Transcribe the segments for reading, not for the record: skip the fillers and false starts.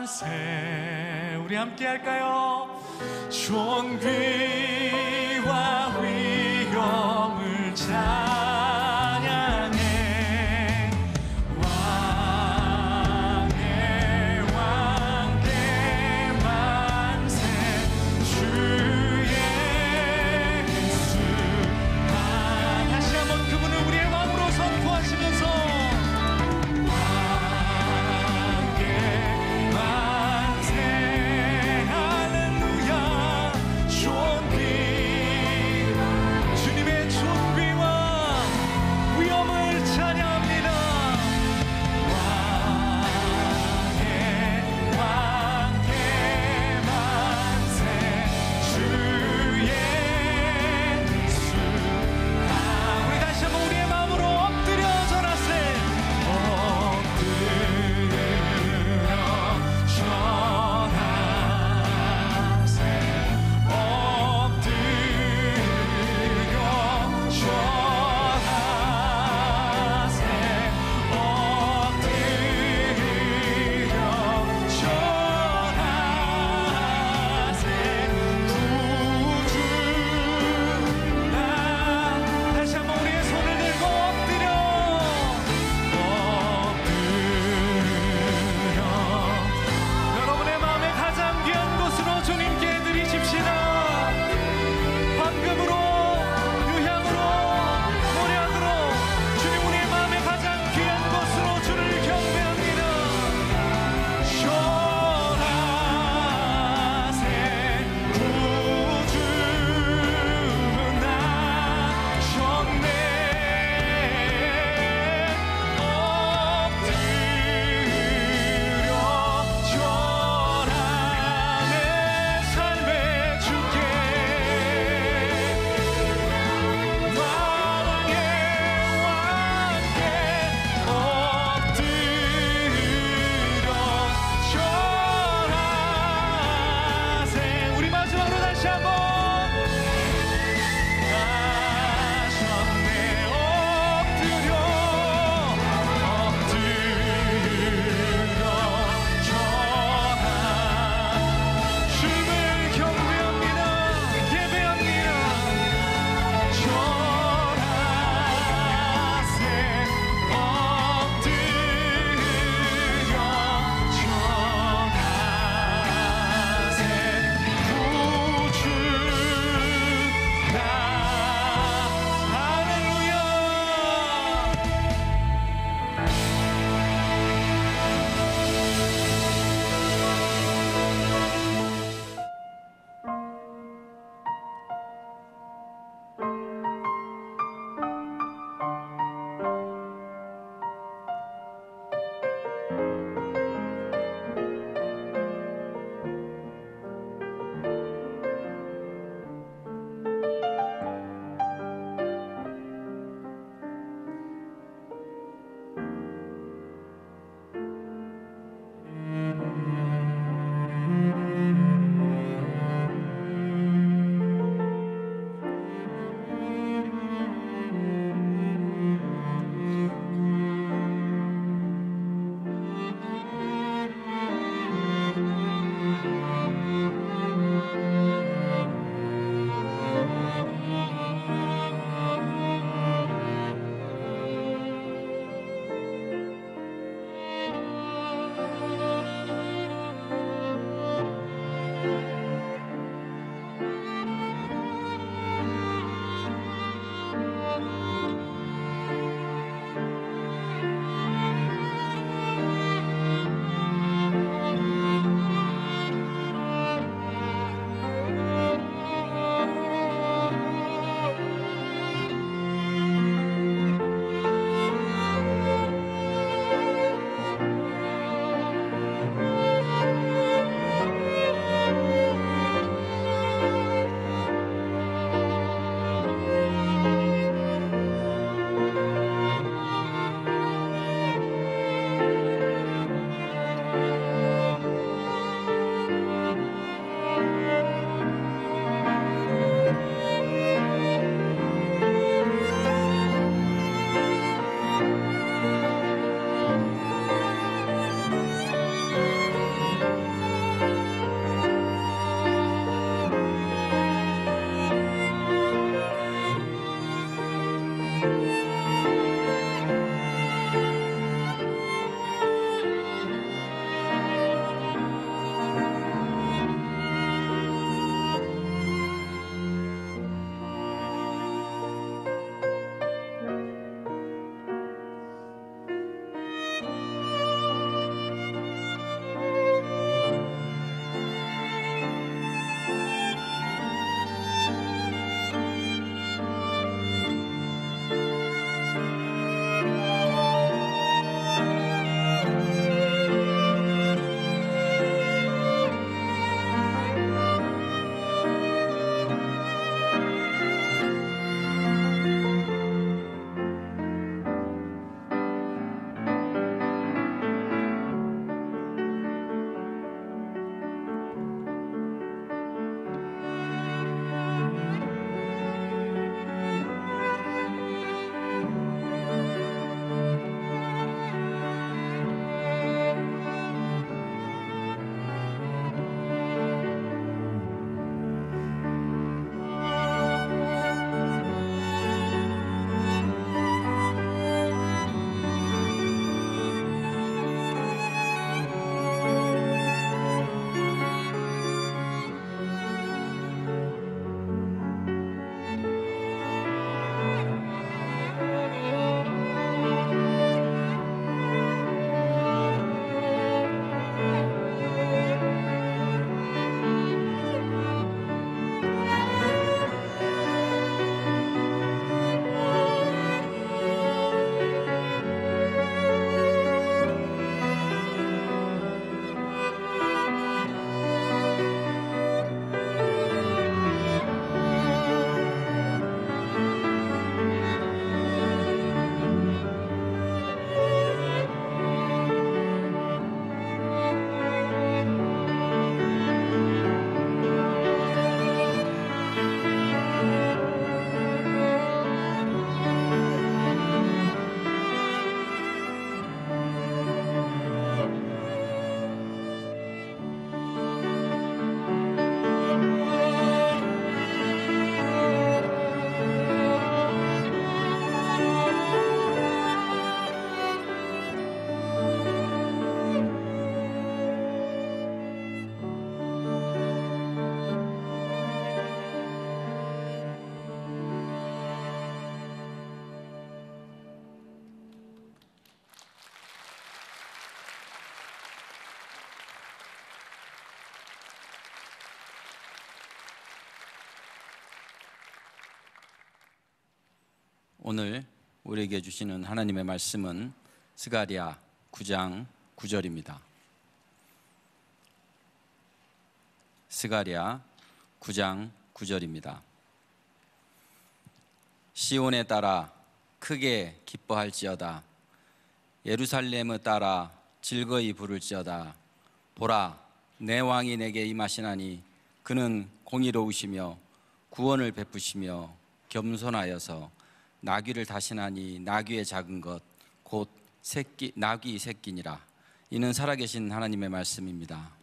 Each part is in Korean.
만세. 우리 함께 할까요? 존귀와 위엄을 찬양해. 왕의 왕께 만세. 주의 예수. 다시 한번 그분을 우리의 왕으로 선포하시면서 만세. 할렐루야. 존귀 오늘 우리에게 주시는 하나님의 말씀은 스가랴 9장 9절입니다. 스가랴 9장 9절입니다. 시온에 따라 크게 기뻐할지어다. 예루살렘을 따라 즐거이 부를지어다. 보라, 내 왕이 내게 임하시나니 그는 공의로우시며 구원을 베푸시며 겸손하여서 나귀를 다시나니 나귀의 작은 것 곧 나귀 새끼니라. 이는 살아계신 하나님의 말씀입니다.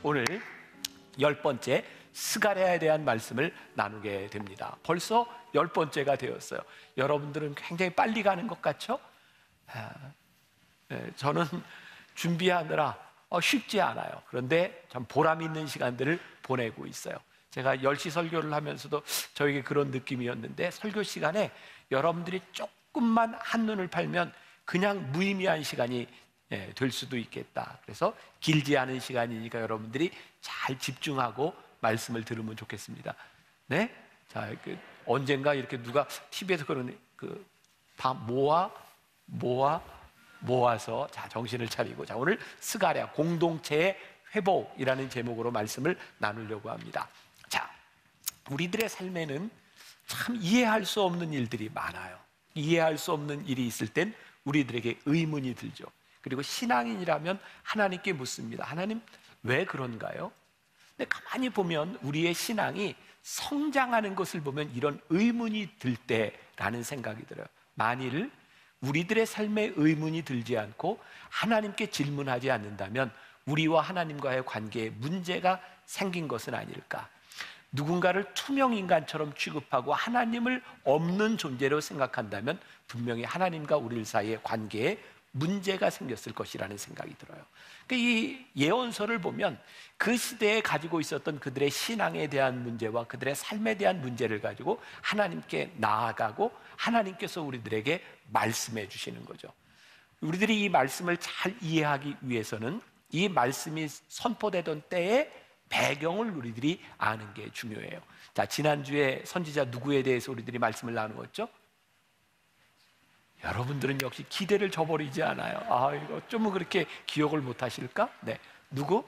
오늘 10번째 스가랴에 대한 말씀을 나누게 됩니다. 벌써 10번째가 되었어요. 여러분들은 굉장히 빨리 가는 것 같죠? 저는 준비하느라 쉽지 않아요. 그런데 참 보람 있는 시간들을 보내고 있어요. 제가 10시 설교를 하면서도 저에게 그런 느낌이었는데, 설교 시간에 여러분들이 조금만 한눈을 팔면 그냥 무의미한 시간이 될 수도 있겠다. 그래서 길지 않은 시간이니까 여러분들이 잘 집중하고 말씀을 들으면 좋겠습니다. 네? 자, 언젠가 이렇게 누가 TV에서 그런 다 모아서 자, 정신을 차리고, 자, 오늘 스가랴 공동체의 회복이라는 제목으로 말씀을 나누려고 합니다. 자, 우리들의 삶에는 참 이해할 수 없는 일들이 많아요. 이해할 수 없는 일이 있을 땐 우리들에게 의문이 들죠. 그리고 신앙인이라면 하나님께 묻습니다. 하나님, 왜 그런가요? 근데 가만히 보면 우리의 신앙이 성장하는 것을 보면 이런 의문이 들 때라는 생각이 들어요. 만일 우리들의 삶에 의문이 들지 않고 하나님께 질문하지 않는다면 우리와 하나님과의 관계에 문제가 생긴 것은 아닐까? 누군가를 투명인간처럼 취급하고 하나님을 없는 존재로 생각한다면 분명히 하나님과 우리 사이의 관계에 문제가 생겼을 것이라는 생각이 들어요. 이 예언서를 보면 그 시대에 가지고 있었던 그들의 신앙에 대한 문제와 그들의 삶에 대한 문제를 가지고 하나님께 나아가고 하나님께서 우리들에게 말씀해 주시는 거죠. 우리들이 이 말씀을 잘 이해하기 위해서는 이 말씀이 선포되던 때의 배경을 우리들이 아는 게 중요해요. 자, 지난주에 선지자 누구에 대해서 우리들이 말씀을 나누었죠? 여러분들은 역시 기대를 저버리지 않아요. 이거 좀 그렇게 기억을 못 하실까? 네. 누구?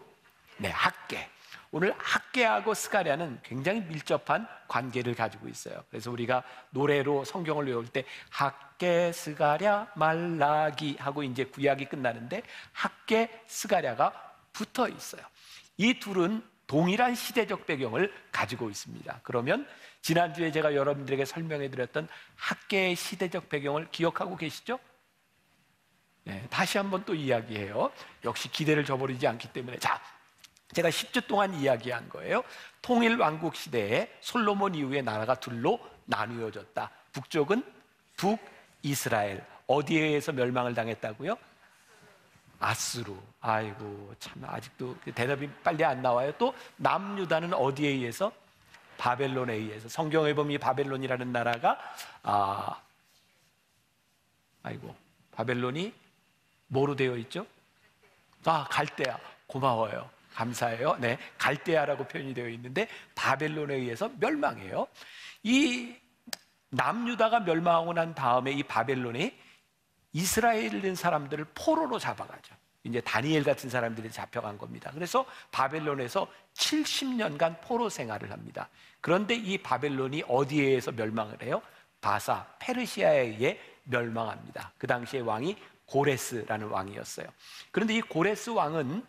네, 학개. 오늘 학개하고 스가랴는 굉장히 밀접한 관계를 가지고 있어요. 그래서 우리가 노래로 성경을 외울 때 학개, 스가랴, 말라기 하고 이제 구약이 끝나는데 학개, 스가랴가 붙어 있어요. 이 둘은 동일한 시대적 배경을 가지고 있습니다. 그러면 지난주에 제가 여러분들에게 설명해 드렸던 학개의 시대적 배경을 기억하고 계시죠? 네, 다시 한번 또 이야기해요. 역시 기대를 저버리지 않기 때문에. 자, 제가 10주 동안 이야기한 거예요. 통일 왕국 시대에 솔로몬 이후에 나라가 둘로 나누어졌다. 북쪽은 북이스라엘. 어디에 의해서 멸망을 당했다고요? 아수르. 아이고, 참 아직도 대답이 빨리 안 나와요. 또 남유다는 어디에 의해서? 바벨론에 의해서. 성경에 보면 이 바벨론이라는 나라가 바벨론이 뭐로 되어 있죠? 갈대아. 고마워요. 감사해요. 네, 갈대아라고 표현이 되어 있는데 바벨론에 의해서 멸망해요. 이 남유다가 멸망하고 난 다음에 이 바벨론이 이스라엘인 사람들을 포로로 잡아가죠. 이제 다니엘 같은 사람들이 잡혀간 겁니다. 그래서 바벨론에서 70년간 포로 생활을 합니다. 그런데 이 바벨론이 어디에 의해서 멸망을 해요? 바사, 페르시아에 의해 멸망합니다. 그 당시의 왕이 고레스라는 왕이었어요. 그런데 이 고레스 왕은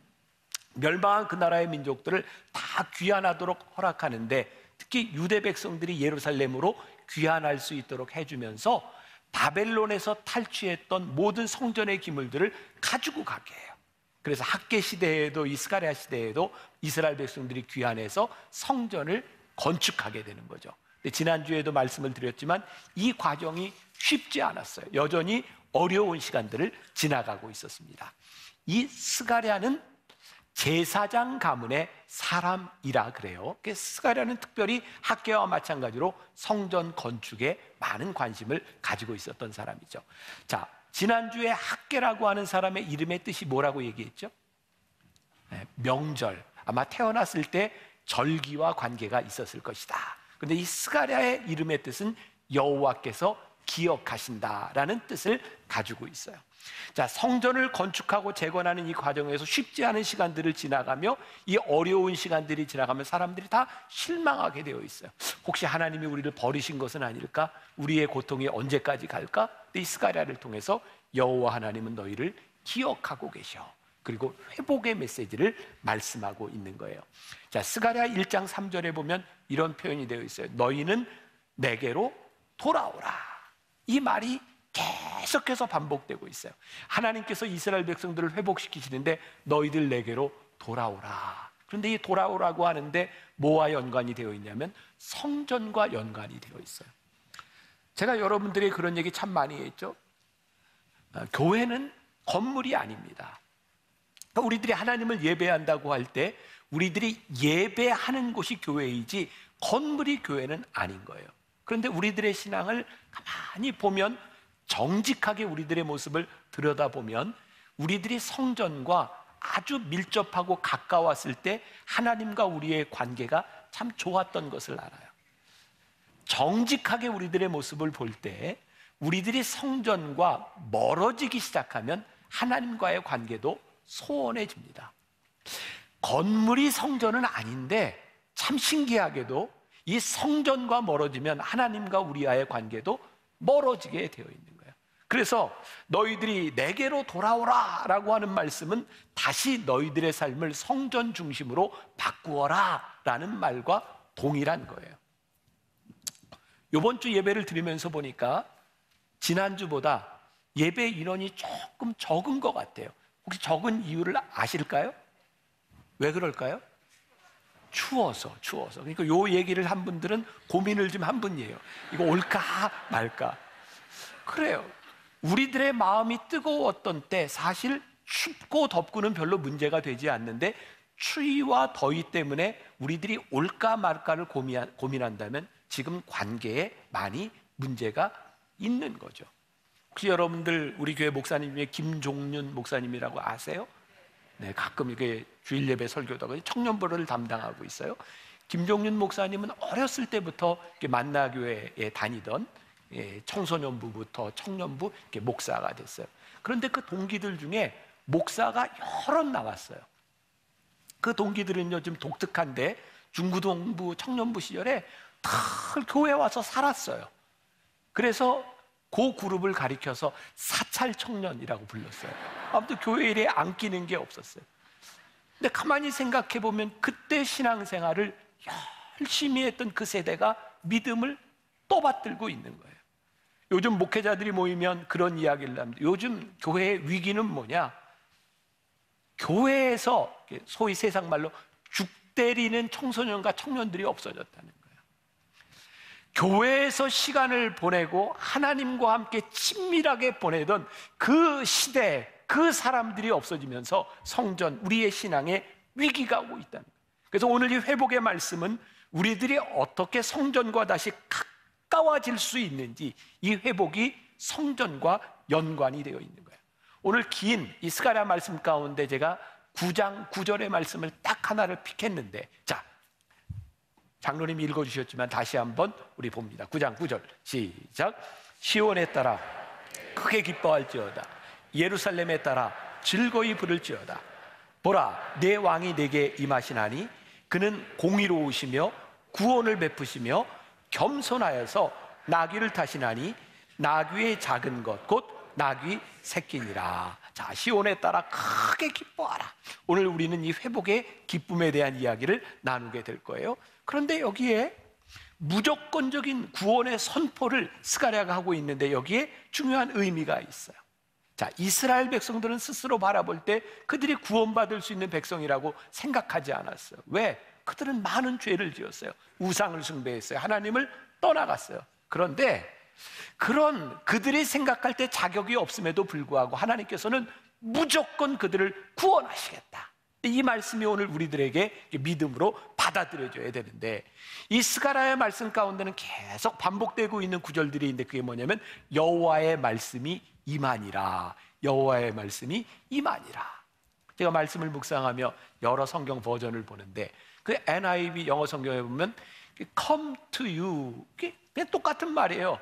멸망한 그 나라의 민족들을 다 귀환하도록 허락하는데, 특히 유대 백성들이 예루살렘으로 귀환할 수 있도록 해주면서 바벨론에서 탈취했던 모든 성전의 기물들을 가지고 가게 해요. 그래서 학개 시대에도 이 스가랴 시대에도 이스라엘 백성들이 귀환해서 성전을 건축하게 되는 거죠. 근데 지난주에도 말씀을 드렸지만 이 과정이 쉽지 않았어요. 여전히 어려운 시간들을 지나가고 있었습니다. 이 스가랴는 제사장 가문의 사람이라 그래요. 스가랴는 특별히 학개와 마찬가지로 성전 건축에 많은 관심을 가지고 있었던 사람이죠. 자, 지난주에 학개라고 하는 사람의 이름의 뜻이 뭐라고 얘기했죠? 명절, 아마 태어났을 때 절기와 관계가 있었을 것이다. 그런데 이 스가랴의 이름의 뜻은 여호와께서 기억하신다라는 뜻을 가지고 있어요. 자, 성전을 건축하고 재건하는 이 과정에서 쉽지 않은 시간들을 지나가며 이 어려운 시간들이 지나가면 사람들이 다 실망하게 되어 있어요. 혹시 하나님이 우리를 버리신 것은 아닐까? 우리의 고통이 언제까지 갈까? 이 스가랴를 통해서 여호와 하나님은 너희를 기억하고 계셔. 그리고 회복의 메시지를 말씀하고 있는 거예요. 자, 스가랴 1장 3절에 보면 이런 표현이 되어 있어요. 너희는 내게로 돌아오라. 이 말이 계속해서 반복되고 있어요. 하나님께서 이스라엘 백성들을 회복시키시는데 너희들 내게로 돌아오라. 그런데 이 돌아오라고 하는데 뭐와 연관이 되어 있냐면 성전과 연관이 되어 있어요. 제가 여러분들이 그런 얘기 참 많이 했죠. 교회는 건물이 아닙니다. 우리들이 하나님을 예배한다고 할 때 우리들이 예배하는 곳이 교회이지 건물이 교회는 아닌 거예요. 그런데 우리들의 신앙을 가만히 보면, 정직하게 우리들의 모습을 들여다보면 우리들이 성전과 아주 밀접하고 가까웠을 때 하나님과 우리의 관계가 참 좋았던 것을 알아요. 정직하게 우리들의 모습을 볼 때 우리들이 성전과 멀어지기 시작하면 하나님과의 관계도 소원해집니다. 건물이 성전은 아닌데 참 신기하게도 이 성전과 멀어지면 하나님과 우리와의 관계도 멀어지게 되어 있는 거예요. 그래서 너희들이 내게로 돌아오라 라고 하는 말씀은 다시 너희들의 삶을 성전 중심으로 바꾸어라 라는 말과 동일한 거예요. 이번 주 예배를 드리면서 보니까 지난주보다 예배 인원이 조금 적은 것 같아요. 혹시 적은 이유를 아실까요? 왜 그럴까요? 추워서. 그러니까 요 얘기를 한 분들은 고민을 좀 한 분이에요. 이거 올까 말까. 그래요. 우리들의 마음이 뜨거웠던 때 사실 춥고 덥고는 별로 문제가 되지 않는데 추위와 더위 때문에 우리들이 올까 말까를 고민한다면 지금 관계에 많이 문제가 있는 거죠. 혹시 여러분들 우리 교회 목사님 중에 김종윤 목사님이라고 아세요? 네, 가끔 이게 주일 예배 설교다가 청년부를 담당하고 있어요. 김종윤 목사님은 어렸을 때부터 만나교회에 다니던 청소년부부터 청년부 목사가 됐어요. 그런데 그 동기들 중에 목사가 여럿 나왔어요. 그 동기들은요 좀 독특한데 중고등부 청년부 시절에 다 교회에 와서 살았어요. 그래서 그 그룹을 가리켜서 사찰 청년이라고 불렀어요. 아무튼 교회 일에 안 끼는 게 없었어요. 근데 가만히 생각해 보면 그때 신앙생활을 열심히 했던 그 세대가 믿음을 떠받들고 있는 거예요. 요즘 목회자들이 모이면 그런 이야기를 합니다. 요즘 교회의 위기는 뭐냐? 교회에서 소위 세상 말로 죽 때리는 청소년과 청년들이 없어졌다는 거예요. 교회에서 시간을 보내고 하나님과 함께 친밀하게 보내던 그 시대, 그 사람들이 없어지면서 성전, 우리의 신앙에 위기가 오고 있다는 거예요. 그래서 오늘 이 회복의 말씀은 우리들이 어떻게 성전과 다시 가까워질 수 있는지, 이 회복이 성전과 연관이 되어 있는 거예요. 오늘 긴 이 스가랴 말씀 가운데 제가 9장 9절의 말씀을 딱 하나를 픽했는데, 자, 장로님이 읽어주셨지만 다시 한번 우리 봅니다. 9장 9절 시작. 시온에 따라 크게 기뻐할지어다. 예루살렘에 따라 즐거이 부를지어다. 보라, 내 왕이 내게 임하시나니 그는 공의로우시며 구원을 베푸시며 겸손하여서 나귀를 타시나니 나귀의 작은 것 곧 나귀 새끼니라. 자, 시온에 따라 크게 기뻐하라. 오늘 우리는 이 회복의 기쁨에 대한 이야기를 나누게 될 거예요. 그런데 여기에 무조건적인 구원의 선포를 스가랴가 하고 있는데 여기에 중요한 의미가 있어요. 자, 이스라엘 백성들은 스스로 바라볼 때 그들이 구원받을 수 있는 백성이라고 생각하지 않았어요. 왜? 그들은 많은 죄를 지었어요. 우상을 숭배했어요. 하나님을 떠나갔어요. 그런데 그런 그들이 생각할 때 자격이 없음에도 불구하고 하나님께서는 무조건 그들을 구원하시겠다. 이 말씀이 오늘 우리들에게 믿음으로 받아들여져야 되는데, 이 스가랴의 말씀 가운데는 계속 반복되고 있는 구절들이 있는데, 그게 뭐냐면 여호와의 말씀이 임하니라, 여호와의 말씀이 임하니라. 제가 말씀을 묵상하며 여러 성경 버전을 보는데, 그 NIV 영어 성경에 보면 come to you, 그냥 똑같은 말이에요.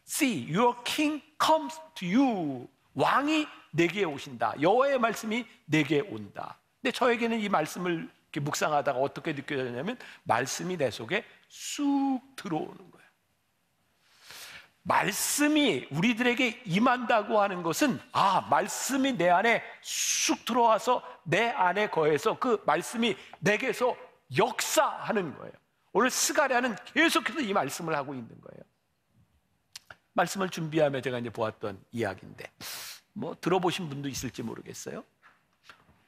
See, your king comes to you. 왕이 내게 오신다. 여호와의 말씀이 내게 온다. 근데 저에게는 이 말씀을 이렇게 묵상하다가 어떻게 느껴졌냐면, 말씀이 내 속에 쑥 들어오는 거예요. 말씀이 우리들에게 임한다고 하는 것은, 말씀이 내 안에 쑥 들어와서 내 안에 거해서 그 말씀이 내게서 역사하는 거예요. 오늘 스가랴는 계속해서 이 말씀을 하고 있는 거예요. 말씀을 준비하며 제가 이제 보았던 이야기인데, 들어보신 분도 있을지 모르겠어요.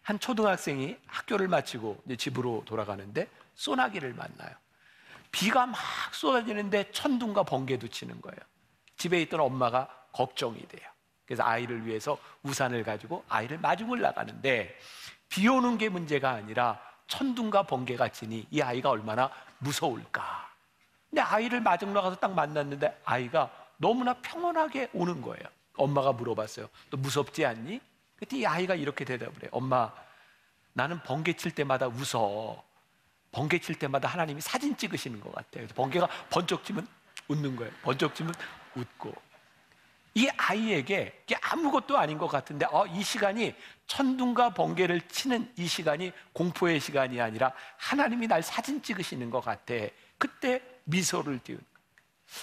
한 초등학생이 학교를 마치고 이제 집으로 돌아가는데 소나기를 만나요. 비가 막 쏟아지는데 천둥과 번개도 치는 거예요. 집에 있던 엄마가 걱정이 돼요. 그래서 아이를 위해서 우산을 가지고 아이를 마중을 나가는데, 비 오는 게 문제가 아니라 천둥과 번개가 치니 이 아이가 얼마나 무서울까. 근데 아이를 마중 나가서 딱 만났는데 아이가 너무나 평온하게 오는 거예요. 엄마가 물어봤어요. 너 무섭지 않니? 그때 이 아이가 이렇게 대답을 해요. 엄마, 나는 번개 칠 때마다 웃어. 번개 칠 때마다 하나님이 사진 찍으시는 것 같아요. 그래서 번개가 번쩍 치면 웃는 거예요. 번쩍 치면 웃고. 이 아이에게 이게 아무것도 아닌 것 같은데, 이 시간이 천둥과 번개를 치는 이 시간이 공포의 시간이 아니라 하나님이 날 사진 찍으시는 것 같아. 그때 미소를 띄운 거예요.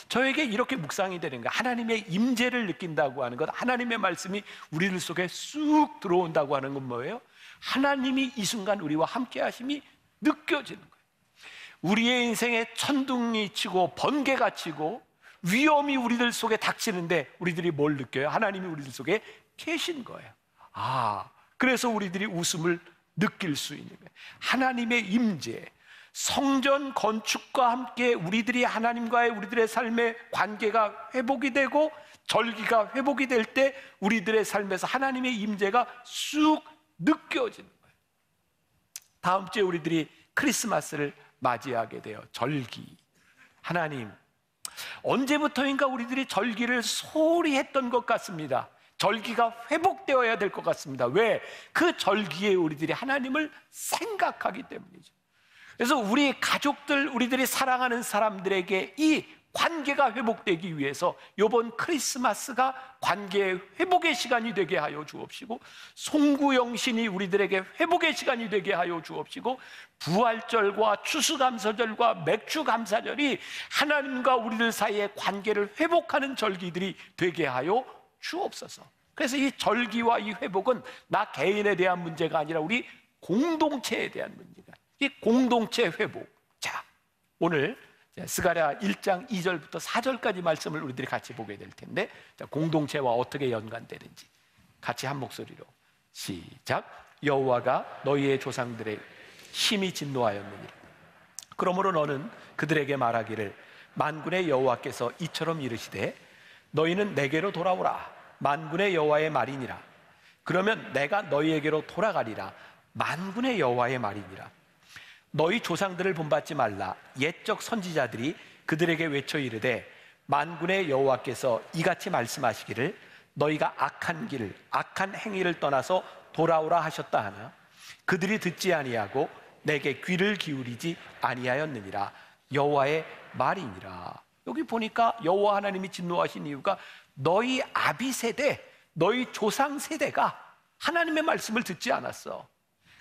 저에게 이렇게 묵상이 되는 거예요. 하나님의 임재를 느낀다고 하는 것, 하나님의 말씀이 우리들 속에 쑥 들어온다고 하는 건 뭐예요? 하나님이 이 순간 우리와 함께 하심이 느껴지는 거예요. 우리의 인생에 천둥이 치고 번개가 치고 위험이 우리들 속에 닥치는데 우리들이 뭘 느껴요? 하나님이 우리들 속에 계신 거예요. 그래서 우리들이 웃음을 느낄 수 있는 거예요. 하나님의 임재, 성전 건축과 함께 우리들이 하나님과의 우리들의 삶의 관계가 회복이 되고 절기가 회복이 될 때 우리들의 삶에서 하나님의 임재가 쑥 느껴지는 거예요. 다음 주에 우리들이 크리스마스를 맞이하게 돼요. 절기. 하나님, 언제부터인가 우리들이 절기를 소홀히 했던 것 같습니다. 절기가 회복되어야 될 것 같습니다. 왜? 그 절기에 우리들이 하나님을 생각하기 때문이죠. 그래서 우리 가족들, 우리들이 사랑하는 사람들에게 이 관계가 회복되기 위해서 이번 크리스마스가 관계의 회복의 시간이 되게 하여 주옵시고, 송구영신이 우리들에게 회복의 시간이 되게 하여 주옵시고, 부활절과 추수감사절과 맥주감사절이 하나님과 우리들 사이의 관계를 회복하는 절기들이 되게 하여 주옵소서. 그래서 이 절기와 이 회복은 나 개인에 대한 문제가 아니라 우리 공동체에 대한 문제가, 이 공동체 회복. 자, 오늘 스가랴 1장 2절부터 4절까지 말씀을 우리들이 같이 보게 될 텐데, 자, 공동체와 어떻게 연관되는지 같이 한 목소리로 시작. 여호와가 너희의 조상들의 심히 진노하였느니라. 그러므로 너는 그들에게 말하기를, 만군의 여호와께서 이처럼 이르시되 너희는 내게로 돌아오라. 만군의 여호와의 말이니라. 그러면 내가 너희에게로 돌아가리라. 만군의 여호와의 말이니라. 너희 조상들을 본받지 말라. 옛적 선지자들이 그들에게 외쳐 이르되, 만군의 여호와께서 이같이 말씀하시기를 너희가 악한 길을, 악한 행위를 떠나서 돌아오라 하셨다 하나 그들이 듣지 아니하고 내게 귀를 기울이지 아니하였느니라. 여호와의 말이니라. 여기 보니까 여호와 하나님이 진노하신 이유가 너희 아비 세대, 너희 조상 세대가 하나님의 말씀을 듣지 않았어.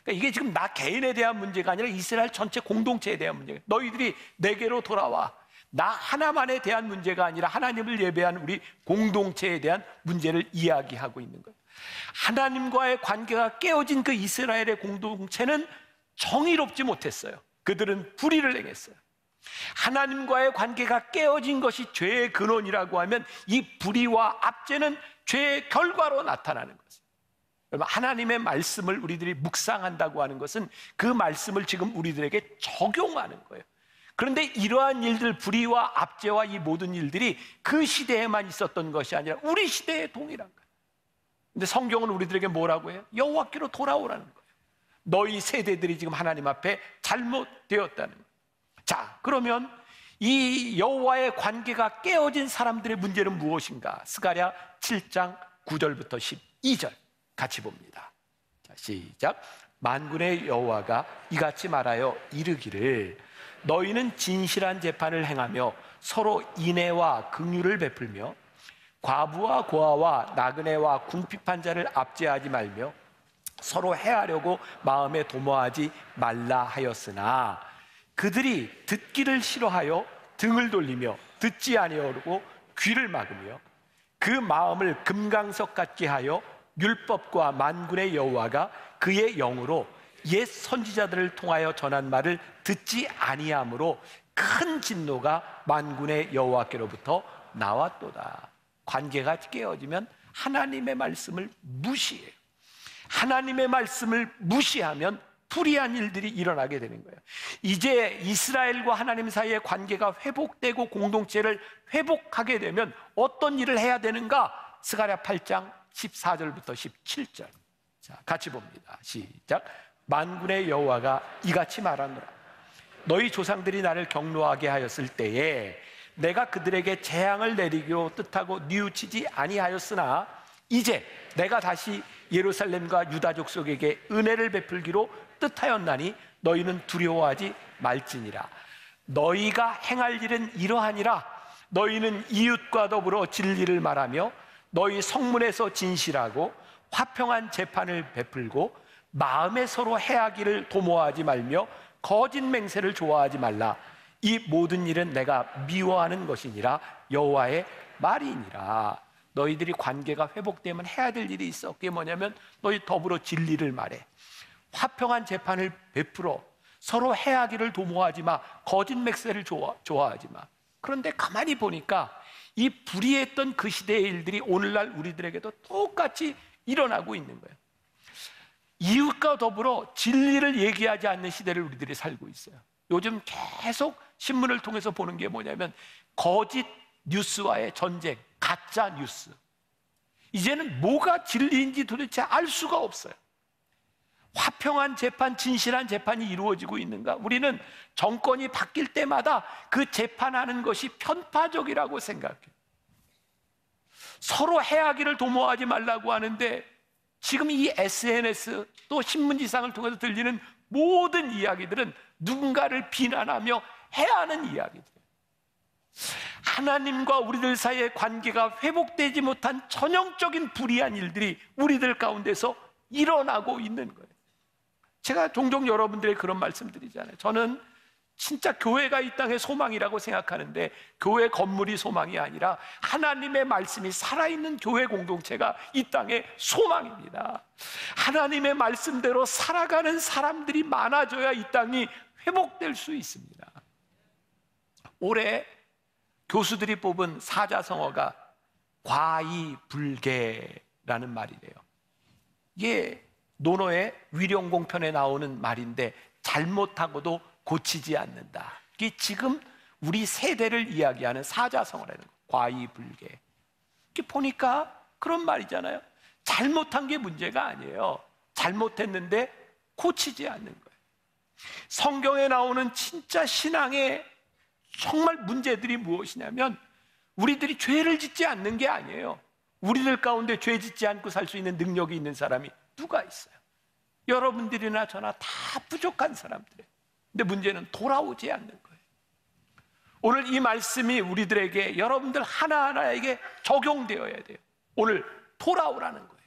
그러니까 이게 지금 나 개인에 대한 문제가 아니라 이스라엘 전체 공동체에 대한 문제예요. 너희들이 내게로 돌아와. 나 하나만에 대한 문제가 아니라 하나님을 예배한 우리 공동체에 대한 문제를 이야기하고 있는 거예요. 하나님과의 관계가 깨어진 그 이스라엘의 공동체는 정의롭지 못했어요. 그들은 불의를 행했어요. 하나님과의 관계가 깨어진 것이 죄의 근원이라고 하면 이 불의와 압제는 죄의 결과로 나타나는 것이에요. 하나님의 말씀을 우리들이 묵상한다고 하는 것은 그 말씀을 지금 우리들에게 적용하는 거예요. 그런데 이러한 일들, 불의와 압제와 이 모든 일들이 그 시대에만 있었던 것이 아니라 우리 시대에 동일한 거예요. 근데 성경은 우리들에게 뭐라고 해요? 여호와께로 돌아오라는 거예요. 너희 세대들이 지금 하나님 앞에 잘못되었다는 거예요. 자, 그러면 이 여호와의 관계가 깨어진 사람들의 문제는 무엇인가? 스가랴 7장 9절부터 12절 같이 봅니다. 자, 시작. 만군의 여호와가 이같이 말하여 이르기를 너희는 진실한 재판을 행하며 서로 인애와 긍휼을 베풀며 과부와 고아와 나그네와 궁핍한 자를 압제하지 말며 서로 해하려고 마음에 도모하지 말라 하였으나 그들이 듣기를 싫어하여 등을 돌리며 듣지 아니하고 귀를 막으며 그 마음을 금강석 같게 하여 율법과 만군의 여호와가 그의 영으로 옛 선지자들을 통하여 전한 말을 듣지 아니하므로 큰 진노가 만군의 여호와께로부터 나왔도다. 관계가 깨어지면 하나님의 말씀을 무시해요. 하나님의 말씀을 무시하면 불의한 일들이 일어나게 되는 거예요. 이제 이스라엘과 하나님 사이의 관계가 회복되고 공동체를 회복하게 되면 어떤 일을 해야 되는가? 스가랴 8장 14절부터 17절. 자, 같이 봅니다. 시작. 만군의 여호와가 이같이 말하노라. 너희 조상들이 나를 경노하게 하였을 때에 내가 그들에게 재앙을 내리기로 뜻하고 뉘우치지 아니하였으나 이제 내가 다시 예루살렘과 유다 족속에게 은혜를 베풀기로 뜻하였나니 너희는 두려워하지 말지니라. 너희가 행할 일은 이러하니라. 너희는 이웃과 더불어 진리를 말하며 너희 성문에서 진실하고 화평한 재판을 베풀고 마음에 서로 해하기를 도모하지 말며 거짓 맹세를 좋아하지 말라. 이 모든 일은 내가 미워하는 것이니라. 여호와의 말이니라. 너희들이 관계가 회복되면 해야 될 일이 있어. 그게 뭐냐면 너희 더불어 진리를 말해, 화평한 재판을 베풀어, 서로 해하기를 도모하지 마, 거짓 맹세를 좋아하지 마. 그런데 가만히 보니까 이 불의했던 그 시대의 일들이 오늘날 우리들에게도 똑같이 일어나고 있는 거예요. 이웃과 더불어 진리를 얘기하지 않는 시대를 우리들이 살고 있어요. 요즘 계속 신문을 통해서 보는 게 뭐냐면 거짓 뉴스와의 전쟁, 가짜 뉴스. 이제는 뭐가 진리인지 도대체 알 수가 없어요. 화평한 재판, 진실한 재판이 이루어지고 있는가? 우리는 정권이 바뀔 때마다 그 재판하는 것이 편파적이라고 생각해요. 서로 해하기를 도모하지 말라고 하는데 지금 이 SNS 또 신문지상을 통해서 들리는 모든 이야기들은 누군가를 비난하며 해하는 이야기들이에요. 하나님과 우리들 사이의 관계가 회복되지 못한 전형적인 불의한 일들이 우리들 가운데서 일어나고 있는 거예요. 제가 종종 여러분들에게 그런 말씀 드리잖아요. 저는 진짜 교회가 이 땅의 소망이라고 생각하는데 교회 건물이 소망이 아니라 하나님의 말씀이 살아있는 교회 공동체가 이 땅의 소망입니다. 하나님의 말씀대로 살아가는 사람들이 많아져야 이 땅이 회복될 수 있습니다. 올해 교수들이 뽑은 사자성어가 과이불개라는 말이래요. 이게 논어의 위령공편에 나오는 말인데 잘못하고도 고치지 않는다. 이게 지금 우리 세대를 이야기하는 사자성어라는 거예요. 과이불개. 이렇게 보니까 그런 말이잖아요. 잘못한 게 문제가 아니에요. 잘못했는데 고치지 않는 거예요. 성경에 나오는 진짜 신앙의 정말 문제들이 무엇이냐면 우리들이 죄를 짓지 않는 게 아니에요. 우리들 가운데 죄 짓지 않고 살 수 있는 능력이 있는 사람이 누가 있어요? 여러분들이나 저나 다 부족한 사람들이에요. 근데 문제는 돌아오지 않는 거예요. 오늘 이 말씀이 우리들에게, 여러분들 하나하나에게 적용되어야 돼요. 오늘 돌아오라는 거예요.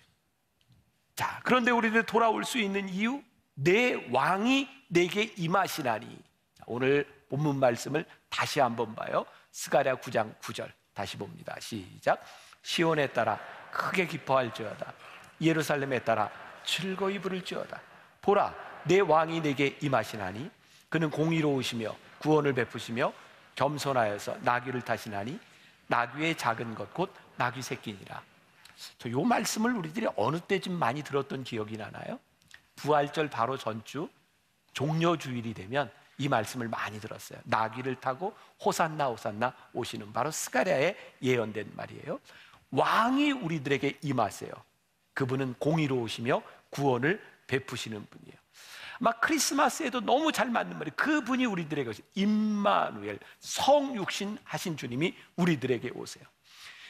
자, 그런데 우리들 돌아올 수 있는 이유, 내 왕이 내게 임하시나니. 자, 오늘 본문 말씀을 다시 한번 봐요. 스가랴 9장 9절 다시 봅니다. 시작. 시온에 따라 크게 기뻐할지어다. 예루살렘에 따라 즐거이 부를지어다. 보라, 내 왕이 내게 임하시나니 그는 공의로우시며 구원을 베푸시며 겸손하여서 나귀를 타시나니 나귀의 작은 것 곧 나귀 새끼니라. 이 말씀을 우리들이 어느 때쯤 많이 들었던 기억이 나나요? 부활절 바로 전주 종려주일이 되면 이 말씀을 많이 들었어요. 나귀를 타고 호산나 호산나 오시는, 바로 스가랴에 예언된 말이에요. 왕이 우리들에게 임하세요. 그분은 공의로우시며 구원을 베푸시는 분이에요. 막 크리스마스에도 너무 잘 맞는 말이 그분이 우리들에게 오신 임마누엘, 성육신 하신 주님이 우리들에게 오세요.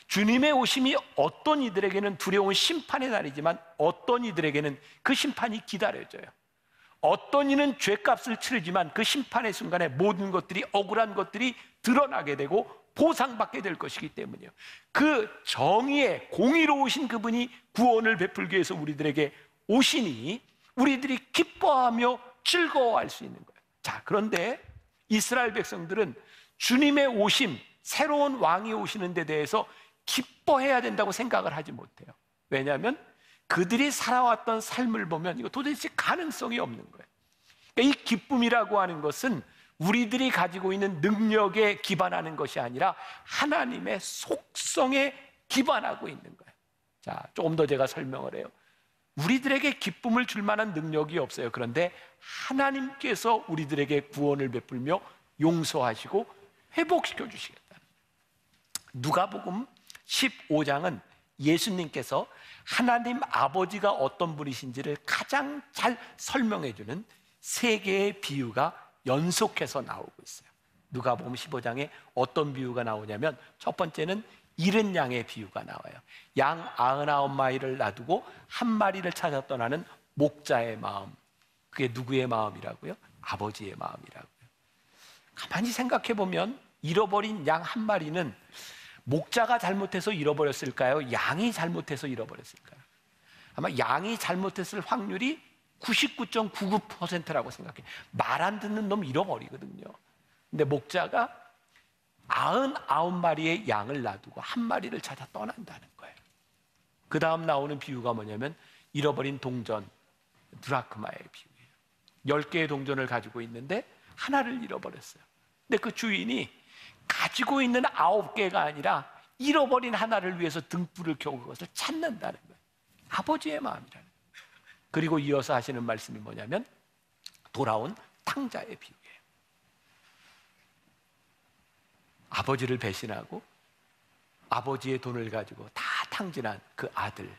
주님의 오심이 어떤 이들에게는 두려운 심판의 날이지만 어떤 이들에게는 그 심판이 기다려져요. 어떤 이는 죄값을 치르지만 그 심판의 순간에 모든 것들이, 억울한 것들이 드러나게 되고 보상받게 될 것이기 때문이에요. 그 정의의 공의로우신 그분이 구원을 베풀기 위해서 우리들에게 오시니 우리들이 기뻐하며 즐거워할 수 있는 거예요. 자, 그런데 이스라엘 백성들은 주님의 오심, 새로운 왕이 오시는 데 대해서 기뻐해야 된다고 생각을 하지 못해요. 왜냐하면 그들이 살아왔던 삶을 보면 이거 도대체 가능성이 없는 거예요. 그러니까 이 기쁨이라고 하는 것은 우리들이 가지고 있는 능력에 기반하는 것이 아니라 하나님의 속성에 기반하고 있는 거예요. 자, 조금 더 제가 설명을 해요. 우리들에게 기쁨을 줄 만한 능력이 없어요. 그런데 하나님께서 우리들에게 구원을 베풀며 용서하시고 회복시켜 주시겠다. 누가복음 15장은 예수님께서 하나님 아버지가 어떤 분이신지를 가장 잘 설명해 주는 세 개의 비유가 연속해서 나오고 있어요. 누가복음 15장에 어떤 비유가 나오냐면 첫 번째는 잃은 양의 비유가 나와요. 양 99마리를 놔두고 한 마리를 찾아 떠나는 목자의 마음. 그게 누구의 마음이라고요? 아버지의 마음이라고요. 가만히 생각해 보면 잃어버린 양 한 마리는 목자가 잘못해서 잃어버렸을까요? 양이 잘못해서 잃어버렸을까요? 아마 양이 잘못했을 확률이 99.99%라고 생각해요. 말 안 듣는 놈 잃어버리거든요. 근데 목자가 99마리의 양을 놔두고 한 마리를 찾아 떠난다는 거예요. 그 다음 나오는 비유가 뭐냐면 잃어버린 동전, 드라크마의 비유예요. 10개의 동전을 가지고 있는데 하나를 잃어버렸어요. 근데 그 주인이 가지고 있는 9개가 아니라 잃어버린 하나를 위해서 등불을 켜고 그것을 찾는다는 거예요. 아버지의 마음이라는 거예요. 그리고 이어서 하시는 말씀이 뭐냐면 돌아온 탕자의 비유예요. 아버지를 배신하고 아버지의 돈을 가지고 다 탕진한 그 아들.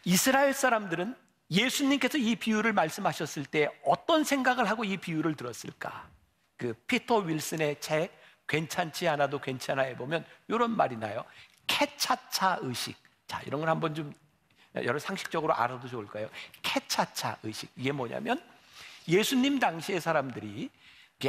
이스라엘 사람들은 예수님께서 이 비유를 말씀하셨을 때 어떤 생각을 하고 이 비유를 들었을까? 그 피터 윌슨의 책 괜찮지 않아도 괜찮아에 보면 이런 말이 나요. 캐차차 의식. 자, 이런 걸 한번 좀 여러 상식적으로 알아도 좋을 거예요. 캐차차 의식. 이게 뭐냐면 예수님 당시의 사람들이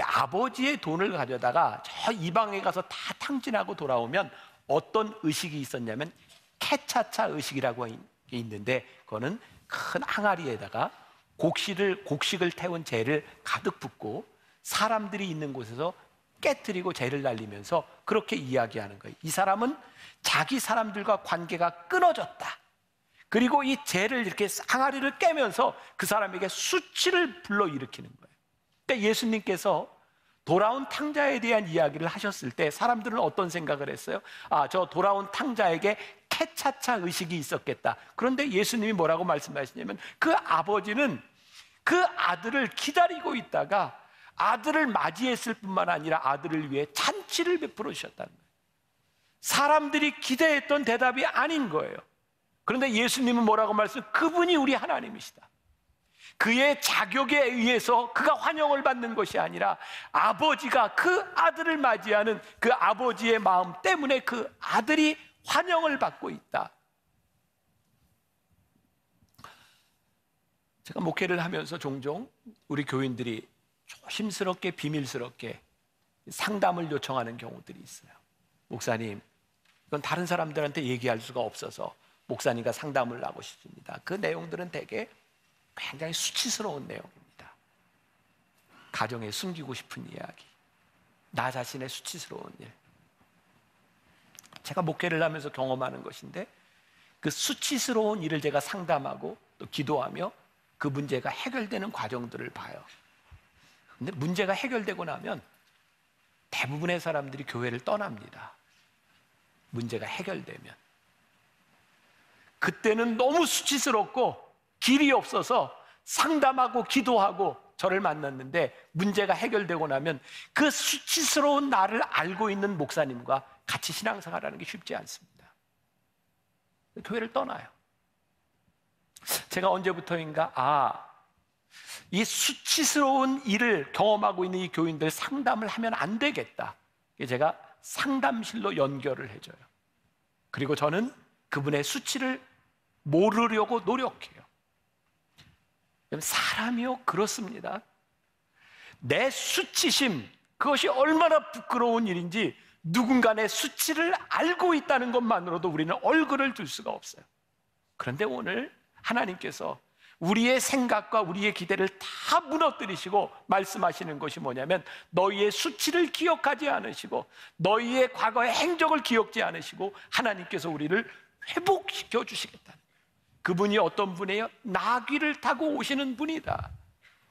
아버지의 돈을 가져다가 저 이방에 가서 다 탕진하고 돌아오면 어떤 의식이 있었냐면 캐차차 의식이라고 있는데 그거는 큰 항아리에다가 곡식을 태운 재를 가득 붓고 사람들이 있는 곳에서 깨트리고 재를 날리면서 그렇게 이야기하는 거예요. 이 사람은 자기 사람들과 관계가 끊어졌다. 그리고 이 재를 이렇게 항아리를 깨면서 그 사람에게 수치를 불러일으키는 거예요. 그러니까 예수님께서 돌아온 탕자에 대한 이야기를 하셨을 때 사람들은 어떤 생각을 했어요? 아, 저 돌아온 탕자에게 캐차차 의식이 있었겠다. 그런데 예수님이 뭐라고 말씀하시냐면 그 아버지는 그 아들을 기다리고 있다가 아들을 맞이했을 뿐만 아니라 아들을 위해 잔치를 베풀어 주셨다는 거예요. 사람들이 기대했던 대답이 아닌 거예요. 그런데 예수님은 뭐라고 말씀하세요? 그분이 우리 하나님이시다. 그의 자격에 의해서 그가 환영을 받는 것이 아니라 아버지가 그 아들을 맞이하는 그 아버지의 마음 때문에 그 아들이 환영을 받고 있다. 제가 목회를 하면서 종종 우리 교인들이 조심스럽게 비밀스럽게 상담을 요청하는 경우들이 있어요. 목사님, 이건 다른 사람들한테 얘기할 수가 없어서 목사님과 상담을 하고 싶습니다. 그 내용들은 대개 굉장히 수치스러운 내용입니다. 가정에 숨기고 싶은 이야기, 나 자신의 수치스러운 일. 제가 목회를 하면서 경험하는 것인데 그 수치스러운 일을 제가 상담하고 또 기도하며 그 문제가 해결되는 과정들을 봐요. 근데 문제가 해결되고 나면 대부분의 사람들이 교회를 떠납니다. 문제가 해결되면. 그때는 너무 수치스럽고 길이 없어서 상담하고 기도하고 저를 만났는데 문제가 해결되고 나면 그 수치스러운 나를 알고 있는 목사님과 같이 신앙생활하는 게 쉽지 않습니다. 교회를 떠나요. 제가 언제부터인가 이 수치스러운 일을 경험하고 있는 이 교인들 상담을 하면 안 되겠다. 제가 상담실로 연결을 해줘요. 그리고 저는 그분의 수치를 모르려고 노력해요. 사람이요 그렇습니다. 내 수치심, 그것이 얼마나 부끄러운 일인지 누군가 내 수치를 알고 있다는 것만으로도 우리는 얼굴을 들 수가 없어요. 그런데 오늘 하나님께서 우리의 생각과 우리의 기대를 다 무너뜨리시고 말씀하시는 것이 뭐냐면, 너희의 수치를 기억하지 않으시고 너희의 과거의 행적을 기억지 않으시고 하나님께서 우리를 회복시켜 주시겠다는 거예요. 그분이 어떤 분이에요? 나귀를 타고 오시는 분이다.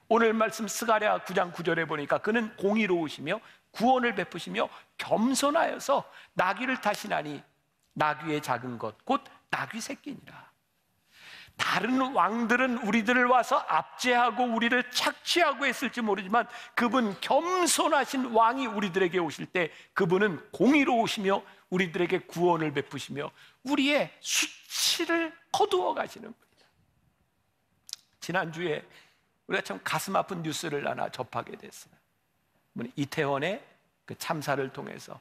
오늘 말씀 스가랴 9장 9절에 보니까 그는 공의로우시며 구원을 베푸시며 겸손하여서 나귀를 타시나니 나귀의 작은 것 곧 나귀 새끼니라. 다른 왕들은 우리들을 와서 압제하고 우리를 착취하고 했을지 모르지만 그분 겸손하신 왕이 우리들에게 오실 때 그분은 공의로우시며 우리들에게 구원을 베푸시며 우리의 수치를 거두어 가시는 분이다. 지난주에 우리가 참 가슴 아픈 뉴스를 하나 접하게 됐어요. 이태원의 그 참사를 통해서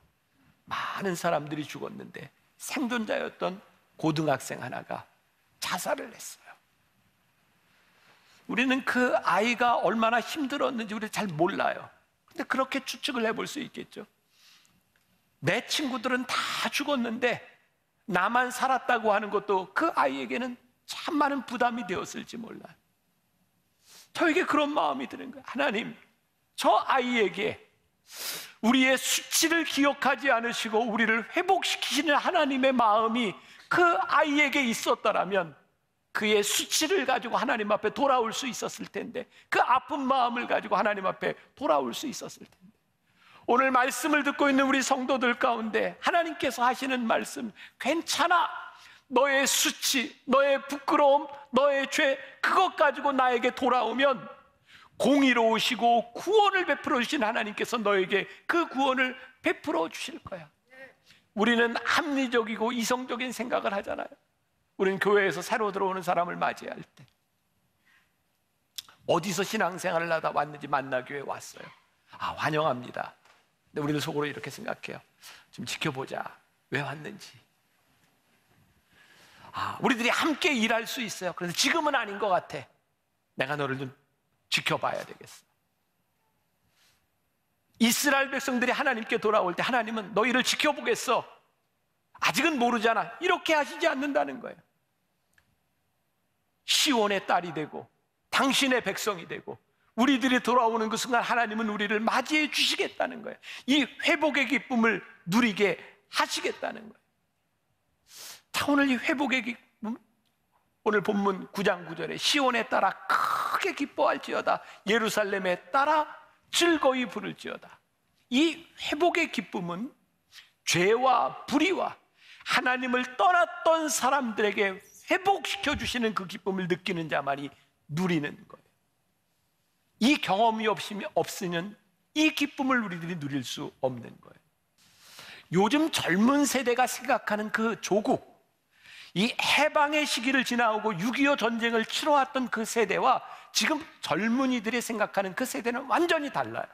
많은 사람들이 죽었는데 생존자였던 고등학생 하나가 자살을 했어요. 우리는 그 아이가 얼마나 힘들었는지 우리 잘 몰라요. 근데 그렇게 추측을 해볼 수 있겠죠. 내 친구들은 다 죽었는데 나만 살았다고 하는 것도 그 아이에게는 참 많은 부담이 되었을지 몰라요. 저에게 그런 마음이 드는 거예요. 하나님, 저 아이에게 우리의 수치를 기억하지 않으시고 우리를 회복시키시는 하나님의 마음이 그 아이에게 있었더라면 그의 수치를 가지고 하나님 앞에 돌아올 수 있었을 텐데, 그 아픈 마음을 가지고 하나님 앞에 돌아올 수 있었을 텐데, 오늘 말씀을 듣고 있는 우리 성도들 가운데 하나님께서 하시는 말씀, 괜찮아, 너의 수치, 너의 부끄러움, 너의 죄, 그것 가지고 나에게 돌아오면 공의로우시고 구원을 베풀어 주신 하나님께서 너에게 그 구원을 베풀어 주실 거야. 우리는 합리적이고 이성적인 생각을 하잖아요. 우리는 교회에서 새로 들어오는 사람을 맞이할 때 어디서 신앙생활을 하다 왔는지 만나교회에 왔어요. 환영합니다. 근데 우리는 속으로 이렇게 생각해요. 좀 지켜보자. 왜 왔는지. 우리들이 함께 일할 수 있어요. 그래서 지금은 아닌 것 같아. 내가 너를 좀 지켜봐야 되겠어. 이스라엘 백성들이 하나님께 돌아올 때 하나님은 너희를 지켜보겠어. 아직은 모르잖아. 이렇게 하시지 않는다는 거예요. 시온의 딸이 되고 당신의 백성이 되고 우리들이 돌아오는 그 순간 하나님은 우리를 맞이해 주시겠다는 거예요. 이 회복의 기쁨을 누리게 하시겠다는 거예요. 자, 오늘 이 회복의 기쁨, 오늘 본문 9장 9절에 시온에 따라 크게 기뻐할지어다, 예루살렘에 따라 즐거이 부를지어다. 이 회복의 기쁨은 죄와 불의와 하나님을 떠났던 사람들에게 회복시켜 주시는 그 기쁨을 느끼는 자만이 누리는 거예요. 이 경험이 없으면 이 기쁨을 우리들이 누릴 수 없는 거예요. 요즘 젊은 세대가 생각하는 그 조국, 이 해방의 시기를 지나오고 6.25 전쟁을 치러왔던 그 세대와 지금 젊은이들이 생각하는 그 세대는 완전히 달라요.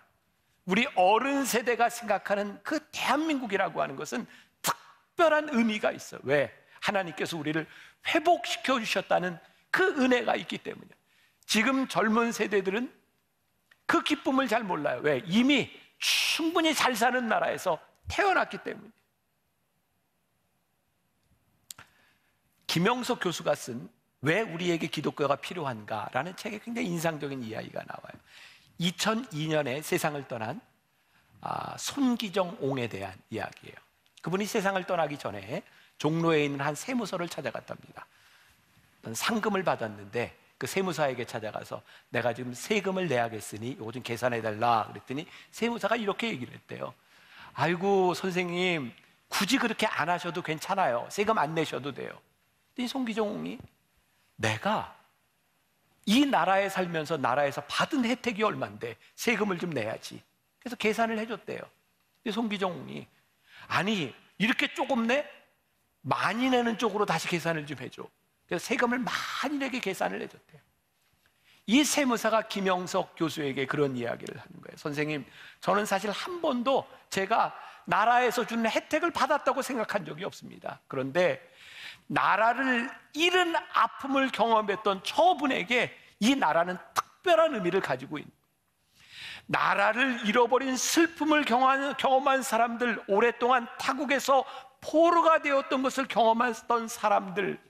우리 어른 세대가 생각하는 그 대한민국이라고 하는 것은 특별한 의미가 있어요. 왜? 하나님께서 우리를 회복시켜 주셨다는 그 은혜가 있기 때문이에요. 지금 젊은 세대들은 그 기쁨을 잘 몰라요. 왜? 이미 충분히 잘 사는 나라에서 태어났기 때문이에요. 김영석 교수가 쓴 왜 우리에게 기독교가 필요한가라는 책에 굉장히 인상적인 이야기가 나와요. 2002년에 세상을 떠난 손기정 옹에 대한 이야기예요. 그분이 세상을 떠나기 전에 종로에 있는 한 세무서를 찾아갔답니다. 상금을 받았는데 그 세무사에게 찾아가서 내가 지금 세금을 내야겠으니 이거 좀 계산해달라 그랬더니 세무사가 이렇게 얘기를 했대요. 아이고 선생님, 굳이 그렇게 안 하셔도 괜찮아요. 세금 안 내셔도 돼요. 그랬더니 손기정이 내가 이 나라에 살면서 나라에서 받은 혜택이 얼만데 세금을 좀 내야지. 그래서 계산을 해줬대요. 근데 손기정이 아니 이렇게 조금 내? 많이 내는 쪽으로 다시 계산을 좀 해줘. 그래서 세금을 많이 내게 계산을 해줬대요. 이 세무사가 김영석 교수에게 그런 이야기를 하는 거예요. 선생님, 저는 사실 한 번도 제가 나라에서 주는 혜택을 받았다고 생각한 적이 없습니다. 그런데 나라를 잃은 아픔을 경험했던 저분에게 이 나라는 특별한 의미를 가지고 있는, 나라를 잃어버린 슬픔을 경험한 사람들, 오랫동안 타국에서 포로가 되었던 것을 경험했던 사람들,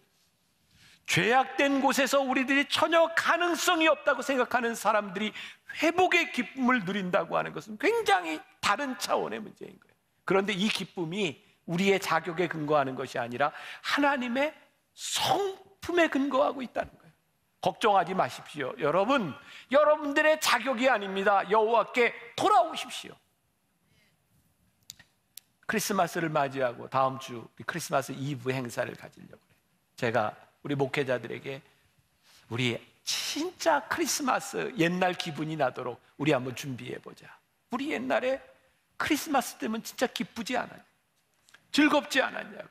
죄악된 곳에서 우리들이 전혀 가능성이 없다고 생각하는 사람들이 회복의 기쁨을 누린다고 하는 것은 굉장히 다른 차원의 문제인 거예요. 그런데 이 기쁨이 우리의 자격에 근거하는 것이 아니라 하나님의 성품에 근거하고 있다는 거예요. 걱정하지 마십시오. 여러분, 여러분들의 자격이 아닙니다. 여호와께 돌아오십시오. 크리스마스를 맞이하고 다음 주 크리스마스 이브 행사를 가지려고 해요. 제가 우리 목회자들에게 우리 진짜 크리스마스 옛날 기분이 나도록 우리 한번 준비해보자. 우리 옛날에 크리스마스 때면 진짜 기쁘지 않았냐? 즐겁지 않았냐고.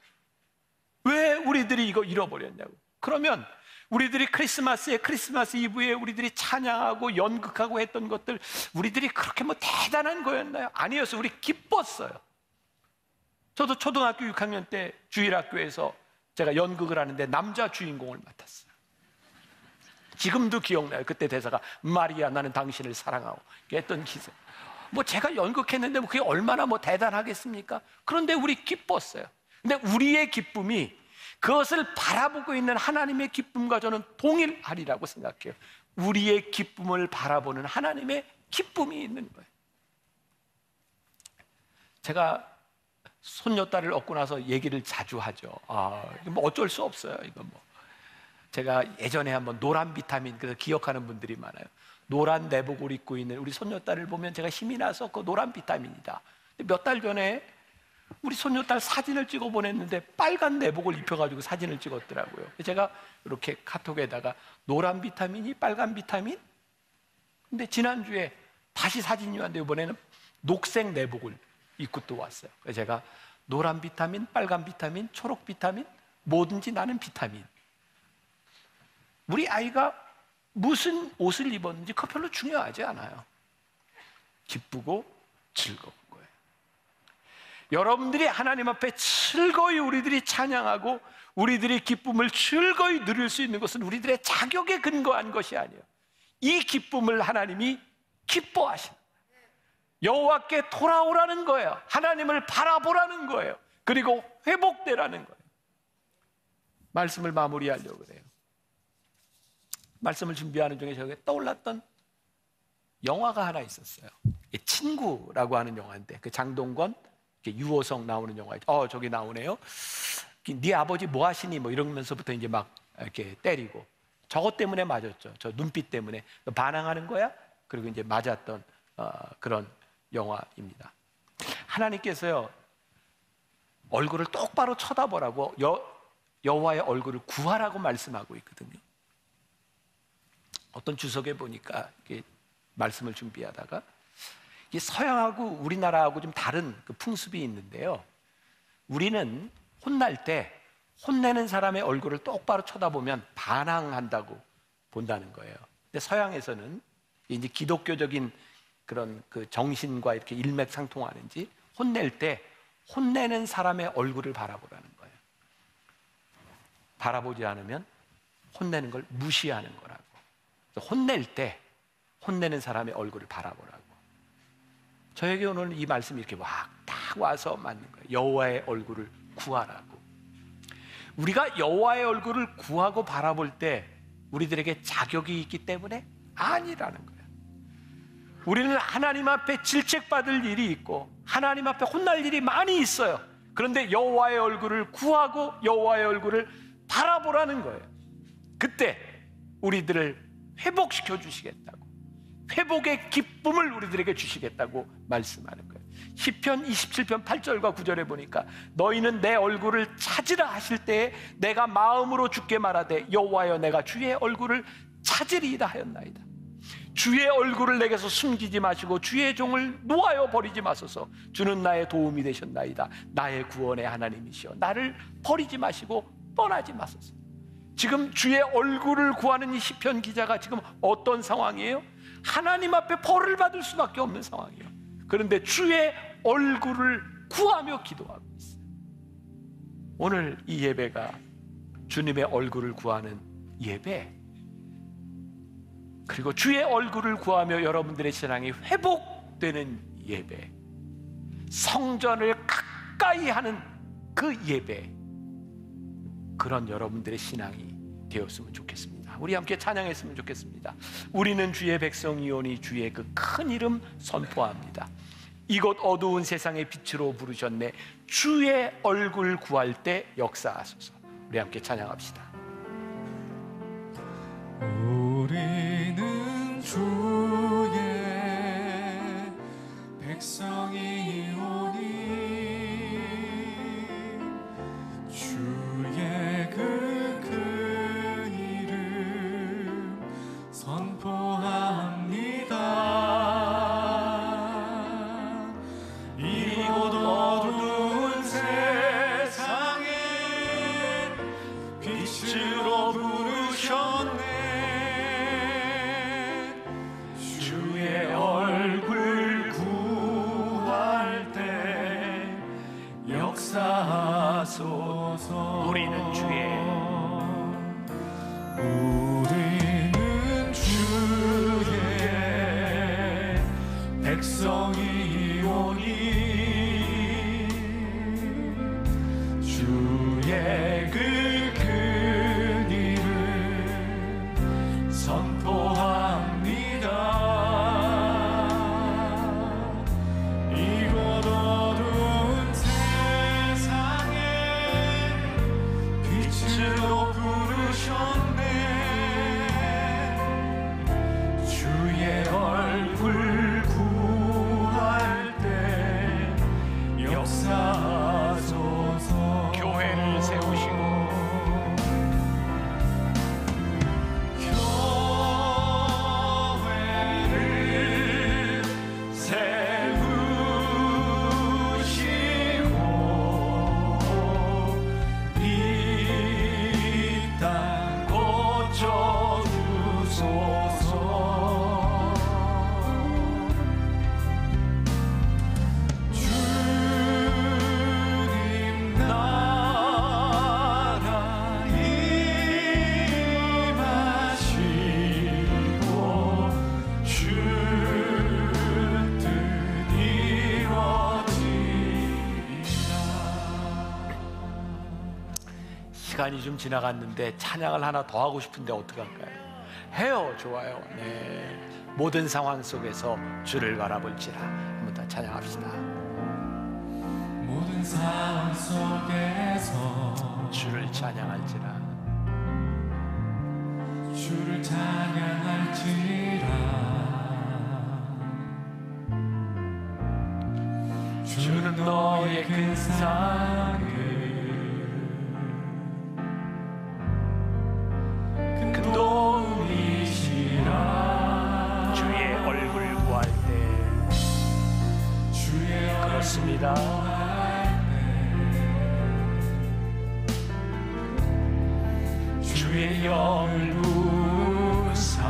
왜 우리들이 이거 잃어버렸냐고. 그러면 우리들이 크리스마스 이브에 우리들이 찬양하고 연극하고 했던 것들, 우리들이 그렇게 뭐 대단한 거였나요? 아니었어요. 우리 기뻤어요. 저도 초등학교 6학년 때 주일학교에서 제가 연극을 하는데 남자 주인공을 맡았어요. 지금도 기억나요. 그때 대사가 마리아 나는 당신을 사랑하고 했던 기사. 뭐 제가 연극했는데 뭐 그게 얼마나 뭐 대단하겠습니까? 그런데 우리 기뻤어요. 근데 우리의 기쁨이 그것을 바라보고 있는 하나님의 기쁨과 저는 동일하리라고 생각해요. 우리의 기쁨을 바라보는 하나님의 기쁨이 있는 거예요. 제가 손녀딸을 얻고 나서 얘기를 자주 하죠. 뭐 어쩔 수 없어요. 이건 뭐 제가 예전에 한번 노란 비타민, 그래서 기억하는 분들이 많아요. 노란 내복을 입고 있는 우리 손녀딸을 보면 제가 힘이 나서 그 노란 비타민이다. 몇 달 전에 우리 손녀딸 사진을 찍어 보냈는데 빨간 내복을 입혀가지고 사진을 찍었더라고요. 제가 이렇게 카톡에다가 노란 비타민이 빨간 비타민? 근데 지난주에 다시 사진이 왔는데 이번에는 녹색 내복을 입고 또 왔어요. 그래서 제가 노란 비타민, 빨간 비타민, 초록 비타민, 뭐든지 나는 비타민. 우리 아이가 무슨 옷을 입었는지 그거 별로 중요하지 않아요. 기쁘고 즐거운 거예요. 여러분들이 하나님 앞에 즐거이 우리들이 찬양하고 우리들의 기쁨을 즐거이 누릴 수 있는 것은 우리들의 자격에 근거한 것이 아니에요. 이 기쁨을 하나님이 기뻐하십니다. 여호와께 돌아오라는 거예요. 하나님을 바라보라는 거예요. 그리고 회복되라는 거예요. 말씀을 마무리하려고 그래요. 말씀을 준비하는 중에 저에게 떠올랐던 영화가 하나 있었어요. 친구라고 하는 영화인데 그 장동건, 유호성 나오는 영화죠. 저기 나오네요. 네 아버지 뭐 하시니? 뭐 이러면서부터 이제 막 이렇게 때리고, 저것 때문에 맞았죠. 저 눈빛 때문에 너 반항하는 거야? 그리고 이제 맞았던 그런 영화입니다. 하나님께서요, 얼굴을 똑바로 쳐다보라고 여호와의 얼굴을 구하라고 말씀하고 있거든요. 어떤 주석에 보니까 말씀을 준비하다가 이 서양하고 우리나라하고 좀 다른 그 풍습이 있는데요. 우리는 혼날 때 혼내는 사람의 얼굴을 똑바로 쳐다보면 반항한다고 본다는 거예요. 근데 서양에서는 이제 기독교적인 그런 그 정신과 이렇게 일맥상통하는지 혼낼 때 혼내는 사람의 얼굴을 바라보라는 거예요. 바라보지 않으면 혼내는 걸 무시하는 거라고. 혼낼 때 혼내는 사람의 얼굴을 바라보라고. 저에게 오늘 이 말씀이 이렇게 딱 와서 맞는 거예요. 여호와의 얼굴을 구하라고. 우리가 여호와의 얼굴을 구하고 바라볼 때 우리들에게 자격이 있기 때문에 아니라는 거예요. 우리는 하나님 앞에 질책받을 일이 있고 하나님 앞에 혼날 일이 많이 있어요. 그런데 여호와의 얼굴을 구하고 여호와의 얼굴을 바라보라는 거예요. 그때 우리들을 회복시켜 주시겠다고, 회복의 기쁨을 우리들에게 주시겠다고 말씀하는 거예요. 시편 27편 8절과 9절에 보니까 너희는 내 얼굴을 찾으라 하실 때에 내가 마음으로 주께 말하되 여호와여 내가 주의 얼굴을 찾으리이다 하였나이다. 주의 얼굴을 내게서 숨기지 마시고 주의 종을 놓아여 버리지 마소서. 주는 나의 도움이 되셨나이다. 나의 구원의 하나님이시여 나를 버리지 마시고 떠나지 마소서. 지금 주의 얼굴을 구하는 이 시편 기자가 지금 어떤 상황이에요? 하나님 앞에 벌을 받을 수밖에 없는 상황이에요. 그런데 주의 얼굴을 구하며 기도하고 있어요. 오늘 이 예배가 주님의 얼굴을 구하는 예배, 그리고 주의 얼굴을 구하며 여러분들의 신앙이 회복되는 예배, 성전을 가까이 하는 그 예배, 그런 여러분들의 신앙이 되었으면 좋겠습니다. 우리 함께 찬양했으면 좋겠습니다. 우리는 주의 백성이오니 주의 그 큰 이름 선포합니다. 이곳 어두운 세상의 빛으로 부르셨네. 주의 얼굴 구할 때 역사하소서. 우리 함께 찬양합시다. 우리는 주의 백성이오니 주의 그 큰 이름 선포합니다. 이곳 어두운 세상에 빛으로 부르셨네. 주의 얼굴 구할 때 역사하소서. 우리는 주의 백성이오니 주의 그 큰 이름 선포합니다. 이곳 어두운 세상에 빛으로 부르셨네. 주의 얼굴 구할 때 역사하소서. 교회를 세우시고 교회를 세우시고 이 땅 고쳐주소서. 주님 나라 임하시고 주 뜻 이루어지리라. 시간이 좀 지나갔는데 찬양을 하나 더 하고 싶은데 어떡할까요? 해요. 좋아요. 네. 모든 상황 속에서 주를 바라볼지라. 한번 더 찬양합시다. 모든 상황 속에서 주를 찬양할지라. 주를 찬양할지라. 주는 너의 큰 사랑을 큰 도움이시라. 주의 얼굴 구할 때 주의 그렇습니다. 주의 영을 부사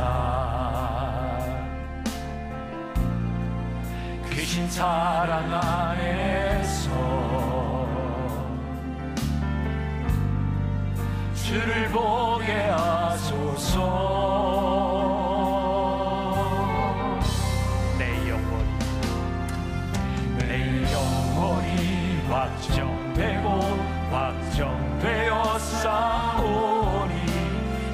크신 사랑 안에서 주를 보게 하소서. 내 영혼이 확정되고 확정되어 싸우니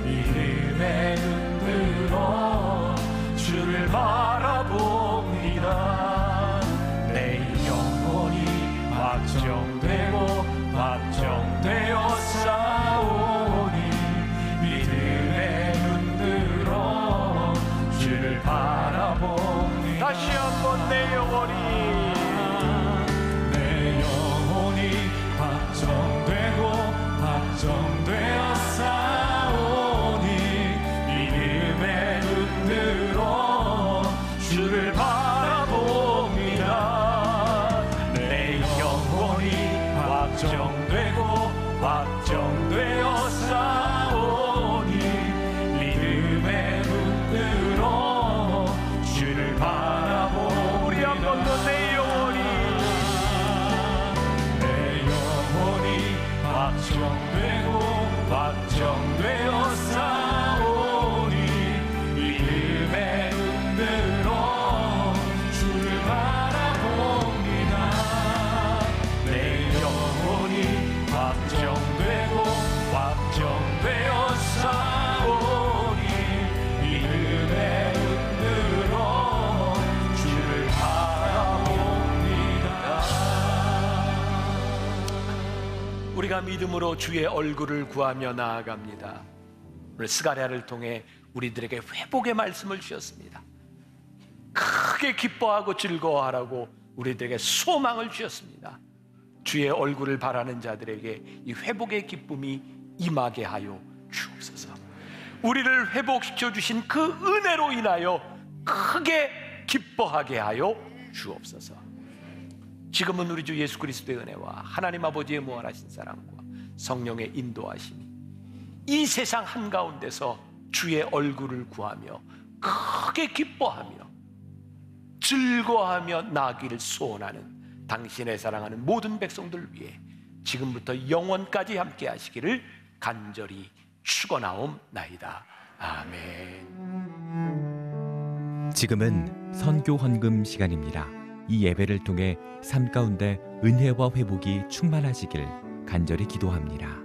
이름에 눈들어 주를 바라봅니다. 내 영혼이 확정되고 확정되어 싸우니 믿음에 눈들어 주를 바라봅니다. 다시 한번 내 영혼이 확정되고 확정되어 싸우니 믿음에 눈들어 확정되고 확정되어 싸우니 믿음의 눈으로 주를 바라보리라. 우리 한번 더 내 영혼이 확정되고 확정되어 싸우니 믿음의 눈으로 주를 바라봅니다. 내 영혼이 확정되고 확정되어 싸우니 믿음의 눈으로 주를 바라봅니다. 우리가 믿음으로 주의 얼굴을 구하며 나아갑니다. 오늘 스가랴를 통해 우리들에게 회복의 말씀을 주셨습니다. 크게 기뻐하고 즐거워하라고 우리들에게 소망을 주셨습니다. 주의 얼굴을 바라는 자들에게 이 회복의 기쁨이 임하게 하여 주옵소서. 우리를 회복시켜 주신 그 은혜로 인하여 크게 기뻐하게 하여 주옵소서. 지금은 우리 주 예수 그리스도의 은혜와 하나님 아버지의 무한하신 사랑과 성령의 인도하심이 이 세상 한가운데서 주의 얼굴을 구하며 크게 기뻐하며 즐거워하며 나기를 소원하는 당신의 사랑하는 모든 백성들 위해 지금부터 영원까지 함께 하시기를 간절히 축원하옵나이다. 아멘. 지금은 선교 헌금 시간입니다. 이 예배를 통해 삶 가운데 은혜와 회복이 충만하시길 간절히 기도합니다.